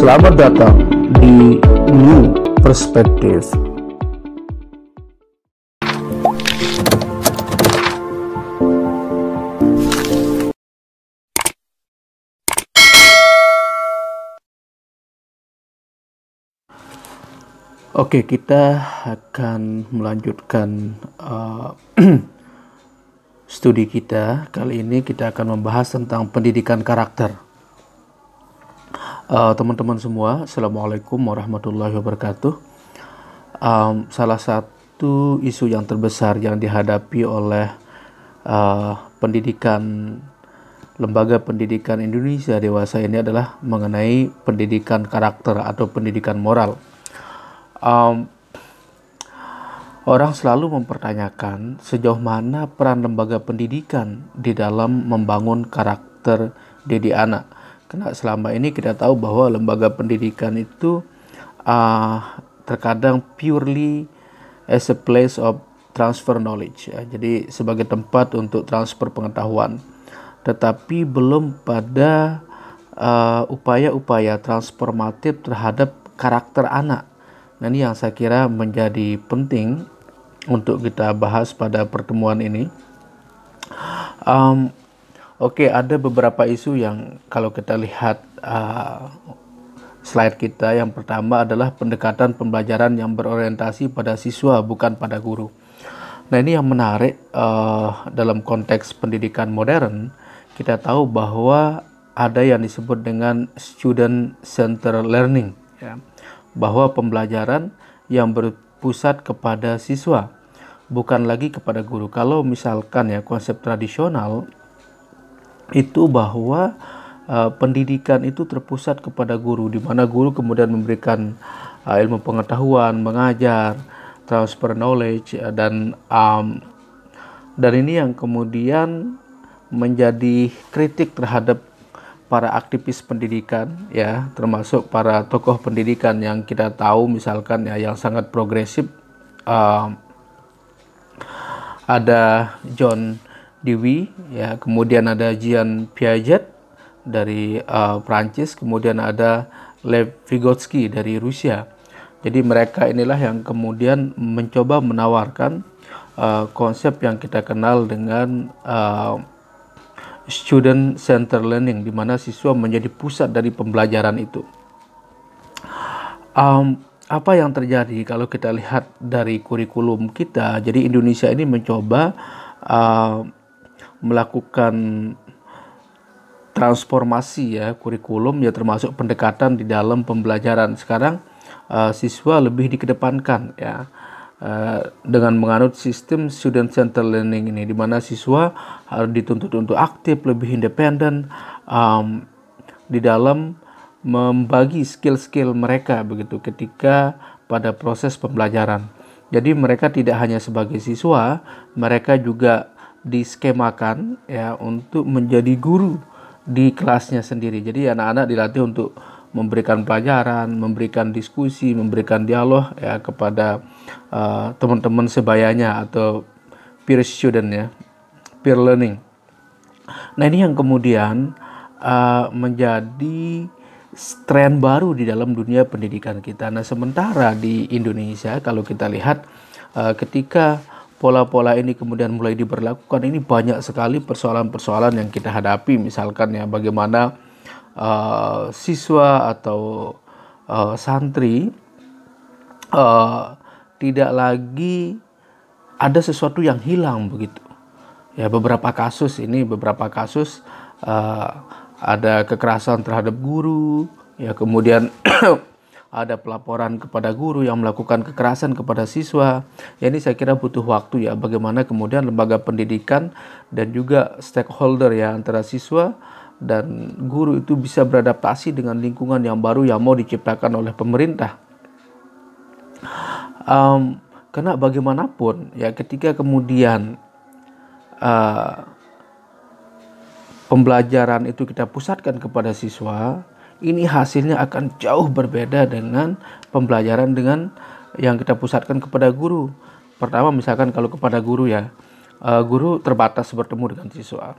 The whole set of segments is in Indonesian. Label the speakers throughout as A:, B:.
A: Selamat datang di New Perspective. Oke, kita akan melanjutkan studi kita. Kali ini kita akan membahas tentang pendidikan karakter. Teman-teman semua, Assalamualaikum warahmatullahi wabarakatuh. Salah satu isu yang terbesar yang dihadapi oleh lembaga pendidikan Indonesia dewasa ini adalah mengenai pendidikan karakter atau pendidikan moral. Orang selalu mempertanyakan sejauh mana peran lembaga pendidikan di dalam membangun karakter didik anak. Karena selama ini kita tahu bahwa lembaga pendidikan itu terkadang purely as a place of transfer knowledge, ya. Jadi sebagai tempat untuk transfer pengetahuan, tetapi belum pada upaya-upaya transformatif terhadap karakter anak. Nah, ini yang saya kira menjadi penting untuk kita bahas pada pertemuan ini. Oke, ada beberapa isu yang kalau kita lihat slide kita, yang pertama adalah pendekatan pembelajaran yang berorientasi pada siswa bukan pada guru. Nah, ini yang menarik dalam konteks pendidikan modern. Kita tahu bahwa ada yang disebut dengan student centered learning, ya, bahwa pembelajaran yang berpusat kepada siswa bukan lagi kepada guru. Kalau misalkan ya konsep tradisional itu bahwa pendidikan itu terpusat kepada guru, di mana guru kemudian memberikan ilmu pengetahuan, mengajar, transfer knowledge, dan ini yang kemudian menjadi kritik terhadap para aktivis pendidikan, ya, termasuk para tokoh pendidikan yang kita tahu misalkan ya yang sangat progresif. Ada John Dewey, ya, kemudian ada Jean Piaget dari Prancis, kemudian ada Lev Vygotsky dari Rusia. Jadi mereka inilah yang kemudian mencoba menawarkan konsep yang kita kenal dengan student centered learning, di mana siswa menjadi pusat dari pembelajaran itu. Apa yang terjadi kalau kita lihat dari kurikulum kita? Jadi Indonesia ini mencoba melakukan transformasi, ya, kurikulum, ya, termasuk pendekatan di dalam pembelajaran. Sekarang siswa lebih dikedepankan, ya, dengan menganut sistem student centered learning ini, di mana siswa harus dituntut untuk aktif, lebih independen di dalam membagi skill-skill mereka begitu ketika pada proses pembelajaran. Jadi mereka tidak hanya sebagai siswa, mereka juga diskemakan, ya, untuk menjadi guru di kelasnya sendiri. Jadi anak-anak dilatih untuk memberikan pelajaran, memberikan diskusi, memberikan dialog, ya, kepada teman-teman sebayanya atau peer student, ya, peer learning. Nah, ini yang kemudian menjadi tren baru di dalam dunia pendidikan kita. Nah, sementara di Indonesia kalau kita lihat ketika pola-pola ini kemudian mulai diberlakukan, ini banyak sekali persoalan-persoalan yang kita hadapi. Misalkan ya bagaimana siswa atau santri tidak lagi ada sesuatu yang hilang begitu. Ya, beberapa kasus ada kekerasan terhadap guru, ya, kemudian ada pelaporan kepada guru yang melakukan kekerasan kepada siswa. Ya, ini saya kira butuh waktu, ya, bagaimana kemudian lembaga pendidikan dan juga stakeholder, ya, antara siswa dan guru itu bisa beradaptasi dengan lingkungan yang baru yang mau diciptakan oleh pemerintah. Karena bagaimanapun, ya, ketika kemudian pembelajaran itu kita pusatkan kepada siswa, ini hasilnya akan jauh berbeda dengan pembelajaran dengan yang kita pusatkan kepada guru. Pertama, misalkan kalau kepada guru, ya, guru terbatas bertemu dengan siswa.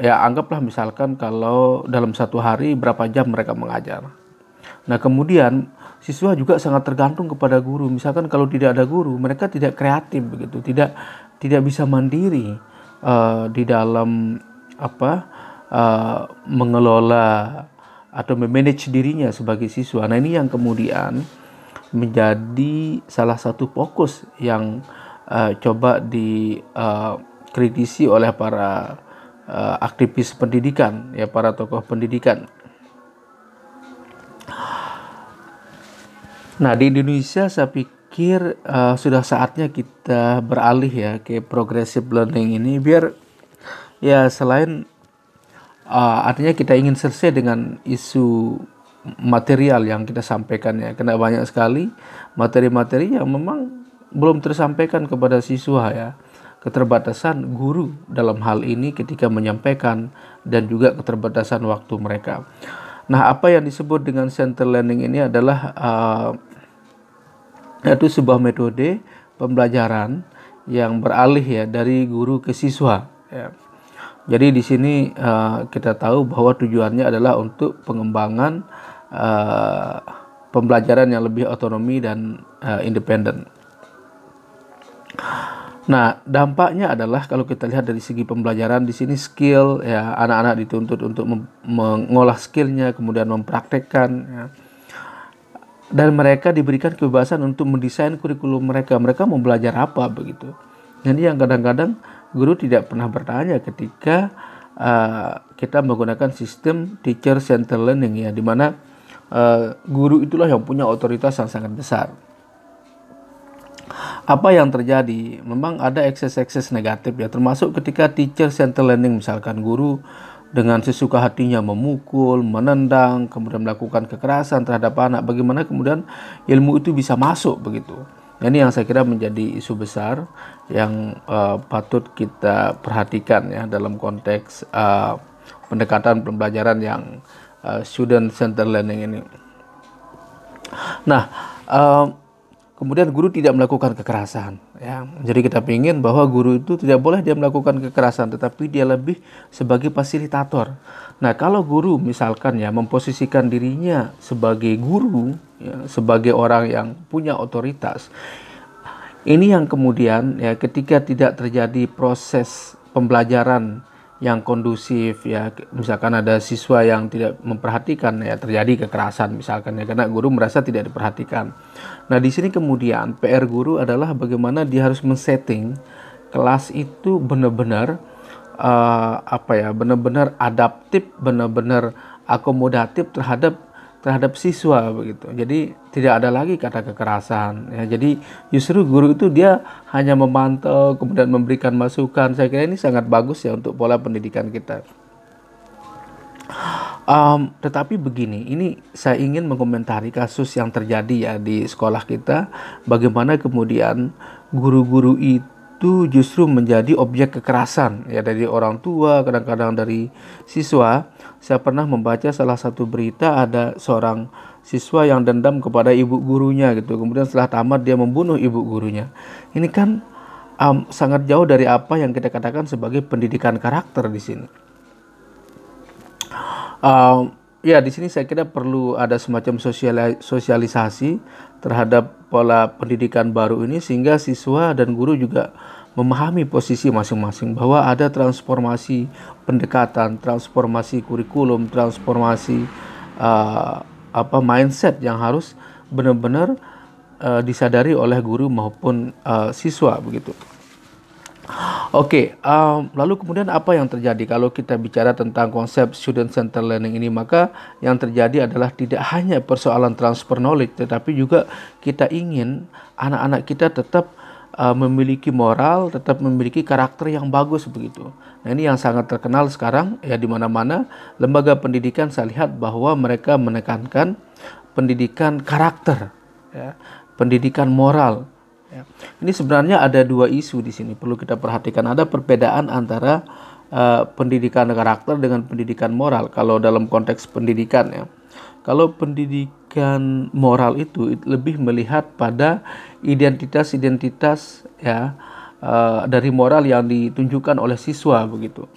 A: Ya anggaplah misalkan kalau dalam satu hari berapa jam mereka mengajar. Nah kemudian siswa juga sangat tergantung kepada guru. Misalkan kalau tidak ada guru, mereka tidak kreatif begitu, tidak bisa mandiri di dalam mengelola atau memanage dirinya sebagai siswa. Nah ini yang kemudian menjadi salah satu fokus yang coba dikritisi oleh para aktivis pendidikan, ya para tokoh pendidikan. Nah di Indonesia saya pikir sudah saatnya kita beralih ya ke progressive learning ini, biar ya selain artinya kita ingin selesai dengan isu material yang kita sampaikan ya, karena banyak sekali materi-materi yang memang belum tersampaikan kepada siswa ya. Keterbatasan guru dalam hal ini ketika menyampaikan dan juga keterbatasan waktu mereka. Nah, apa yang disebut dengan center learning ini adalah yaitu sebuah metode pembelajaran yang beralih ya dari guru ke siswa ya. Jadi di sini kita tahu bahwa tujuannya adalah untuk pengembangan pembelajaran yang lebih otonomi dan independen. Nah, dampaknya adalah kalau kita lihat dari segi pembelajaran di sini skill ya, anak-anak dituntut untuk mengolah skillnya, kemudian mempraktekkan ya. Dan mereka diberikan kebebasan untuk mendesain kurikulum mereka. Mereka mau belajar apa begitu. Jadi yang kadang-kadang guru tidak pernah bertanya ketika kita menggunakan sistem teacher centered learning ya, di mana guru itulah yang punya otoritas yang sangat besar. Apa yang terjadi? Memang ada ekses-ekses negatif ya, termasuk ketika teacher centered learning, misalkan guru dengan sesuka hatinya memukul, menendang, kemudian melakukan kekerasan terhadap anak. Bagaimana kemudian ilmu itu bisa masuk begitu? Ini yang saya kira menjadi isu besar yang patut kita perhatikan ya dalam konteks pendekatan pembelajaran yang student centered learning ini. Nah, kemudian guru tidak melakukan kekerasan ya. Jadi kita ingin bahwa guru itu tidak boleh dia melakukan kekerasan, tetapi dia lebih sebagai fasilitator. Nah, kalau guru misalkan ya memposisikan dirinya sebagai guru ya, sebagai orang yang punya otoritas, ini yang kemudian ya ketika tidak terjadi proses pembelajaran yang kondusif ya, misalkan ada siswa yang tidak memperhatikan ya, terjadi kekerasan misalkan ya, karena guru merasa tidak diperhatikan. Nah di sini kemudian PR guru adalah bagaimana dia harus men-setting kelas itu benar-benar benar-benar adaptif, benar-benar akomodatif terhadap siswa begitu. Jadi tidak ada lagi kata kekerasan ya. Jadi justru guru itu dia hanya memantau kemudian memberikan masukan. Saya kira ini sangat bagus ya untuk pola pendidikan kita. Tetapi begini, ini saya ingin mengomentari kasus yang terjadi ya di sekolah kita, bagaimana kemudian guru-guru itu justru menjadi objek kekerasan ya, dari orang tua, kadang-kadang dari siswa. Saya pernah membaca salah satu berita, ada seorang siswa yang dendam kepada ibu gurunya gitu. Kemudian setelah tamat dia membunuh ibu gurunya. Ini kan sangat jauh dari apa yang kita katakan sebagai pendidikan karakter di sini. Ya di sini saya kira perlu ada semacam sosialisasi terhadap pola pendidikan baru ini, sehingga siswa dan guru juga memahami posisi masing-masing, bahwa ada transformasi pendekatan, transformasi kurikulum, transformasi mindset yang harus benar-benar disadari oleh guru maupun siswa begitu. Oke, lalu kemudian apa yang terjadi kalau kita bicara tentang konsep student centered learning ini? Maka yang terjadi adalah tidak hanya persoalan transfer knowledge, tetapi juga kita ingin anak-anak kita tetap memiliki moral, tetap memiliki karakter yang bagus begitu. Nah ini yang sangat terkenal sekarang ya, di mana-mana lembaga pendidikan saya lihat bahwa mereka menekankan pendidikan karakter, ya, pendidikan moral. Ya. Ini sebenarnya ada dua isu di sini perlu kita perhatikan. Ada perbedaan antara pendidikan karakter dengan pendidikan moral. Kalau dalam konteks pendidikan ya, kalau pendidikan moral itu lebih melihat pada identitas-identitas ya dari moral yang ditunjukkan oleh siswa begitu.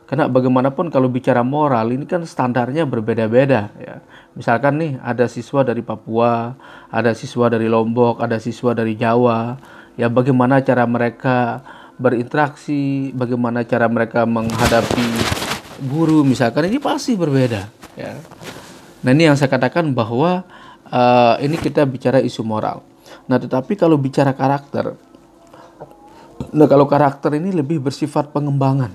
A: Karena bagaimanapun kalau bicara moral ini kan standarnya berbeda-beda ya. Misalkan nih ada siswa dari Papua, ada siswa dari Lombok, ada siswa dari Jawa. Ya bagaimana cara mereka berinteraksi, bagaimana cara mereka menghadapi guru misalkan ini pasti berbeda ya. Nah, ini yang saya katakan bahwa ini kita bicara isu moral. Nah, tetapi kalau bicara karakter, nah kalau karakter ini lebih bersifat pengembangan.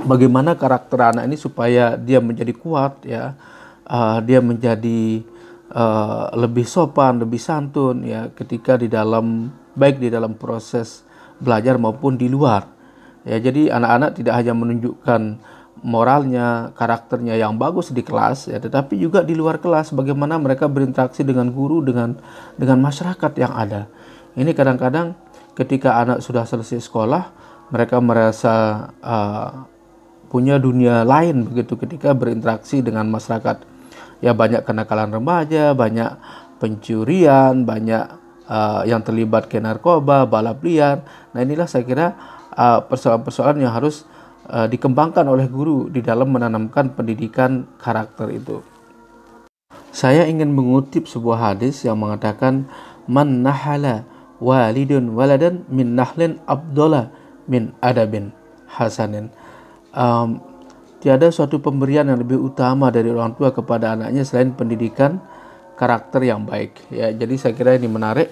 A: Bagaimana karakter anak ini supaya dia menjadi kuat ya, dia menjadi lebih sopan, lebih santun ya ketika di dalam baik di dalam proses belajar maupun di luar. Ya, jadi anak-anak tidak hanya menunjukkan moralnya, karakternya yang bagus di kelas ya, tetapi juga di luar kelas bagaimana mereka berinteraksi dengan guru, dengan masyarakat yang ada. Ini kadang-kadang ketika anak sudah selesai sekolah, mereka merasa punya dunia lain begitu ketika berinteraksi dengan masyarakat. Ya banyak kenakalan remaja, banyak pencurian, banyak yang terlibat ke narkoba, balap liar. Nah, inilah saya kira persoalan-persoalan yang harus dikembangkan oleh guru di dalam menanamkan pendidikan karakter itu. Saya ingin mengutip sebuah hadis yang mengatakan man nahala walidun waladan min nahlin abdullah min adabin hasanin. Tiada suatu pemberian yang lebih utama dari orang tua kepada anaknya selain pendidikan karakter yang baik ya. Jadi saya kira ini menarik.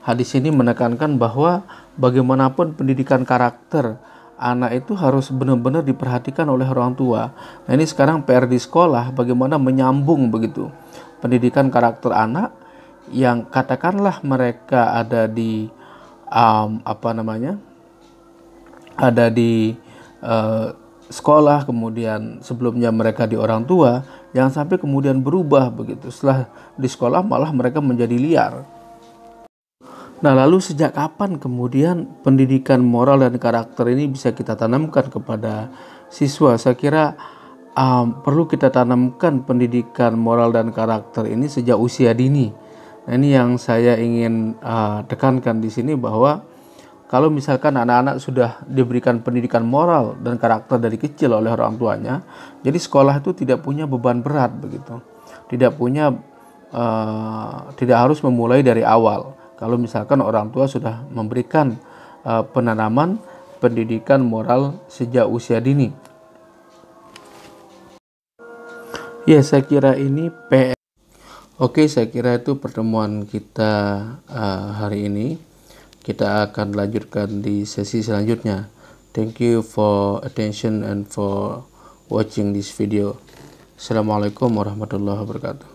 A: Hadis ini menekankan bahwa bagaimanapun pendidikan karakter anak itu harus benar-benar diperhatikan oleh orang tua. Nah, ini sekarang PR di sekolah bagaimana menyambung begitu pendidikan karakter anak yang katakanlah mereka ada di ada di sekolah, kemudian sebelumnya mereka di orang tua, jangan sampai kemudian berubah begitu. Setelah di sekolah malah mereka menjadi liar. Nah, lalu sejak kapan kemudian pendidikan moral dan karakter ini bisa kita tanamkan kepada siswa? Saya kira perlu kita tanamkan pendidikan moral dan karakter ini sejak usia dini. Nah, ini yang saya ingin tekankan di sini bahwa kalau misalkan anak-anak sudah diberikan pendidikan moral dan karakter dari kecil oleh orang tuanya, jadi sekolah itu tidak punya beban berat begitu. Tidak harus memulai dari awal. Kalau misalkan orang tua sudah memberikan penanaman pendidikan moral sejak usia dini. Ya, saya kira ini PR. Oke, saya kira itu pertemuan kita hari ini. Kita akan lanjutkan di sesi selanjutnya. Thank you for attention and for watching this video. Assalamualaikum warahmatullahi wabarakatuh.